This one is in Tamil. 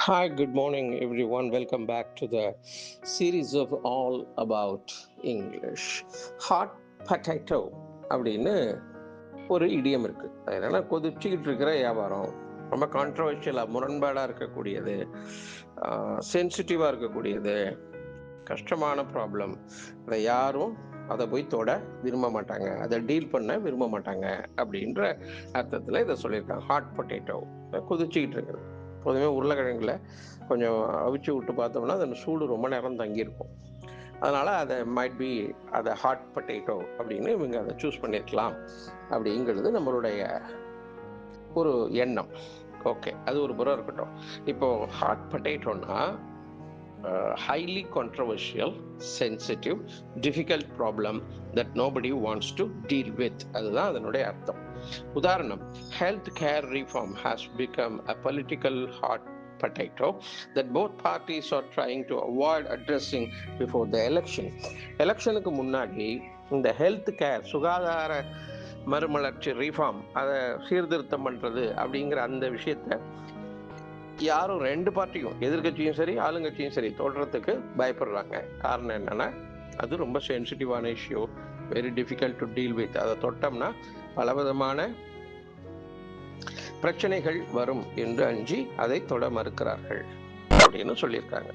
Hi, good morning, everyone. Welcome back to the series of All About English. Hot potato அப்படின்னு ஒரு இடியம் இருக்கு. அதனால கொதிச்சுக்கிட்டு இருக்கிற வியாபாரம் ரொம்ப கான்ட்ரவர்ஷியலாக முரண்பாடாக இருக்கக்கூடியது, சென்சிட்டிவாக இருக்கக்கூடியது, கஷ்டமான ப்ராப்ளம். அதை யாரும் அதை போய் தொட விரும்ப மாட்டாங்க, அதை டீல் பண்ண விரும்ப மாட்டாங்க அப்படின்ற அர்த்தத்தில் இதை சொல்லியிருக்காங்க. ஹாட் பொட்டேட்டோ கொதிச்சுக்கிட்டு இருக்கிறது. பொதுவே உருளைக்கிழங்குல கொஞ்சம் அவிச்சு விட்டு பார்த்தோம்னா அதன் சூடு ரொம்ப நேரம் தங்கியிருக்கும். அதனால் அதை மைட் பி அதை ஹாட் பொட்டேட்டோ அப்படின்னு இவங்க அதை சூஸ் பண்ணியிருக்கலாம் அப்படிங்கிறது நம்மளுடைய ஒரு எண்ணம். ஓகே, அது ஒரு புறம் இருக்கட்டும். இப்போது hot பொட்டேட்டோன்னா highly controversial, sensitive, difficult problem that nobody wants to deal with. அதுதான் அதனுடைய அர்த்தம். உதாரணம், health care reform has become a political hot potato that both parties are trying to avoid addressing before the election. எலெக்ஷனுக்கு முன்னாடி இந்த ஹெல்த் கேர், சுகாதார மறுமலர்ச்சி, ரீஃபார்ம், அதை சீர்திருத்தம் பண்ணுறது அப்படிங்கிற அந்த விஷயத்தை யாரும் ரெண்டு பார்ட்டியும், எதிர்கட்சியும் சரி ஆளுங்கட்சியும் சரி, தொடுறதுக்கு பயப்படுறாங்க. காரணம் என்னன்னா, அது ரொம்ப சென்சிட்டிவான issue, very difficult to deal with. அதை தொட்டோம்னா பலவிதமான பிரச்சனைகள் வரும் என்று அஞ்சி அதை தொட மறுக்கிறார்கள் அப்படின்னு சொல்லியிருக்காங்க.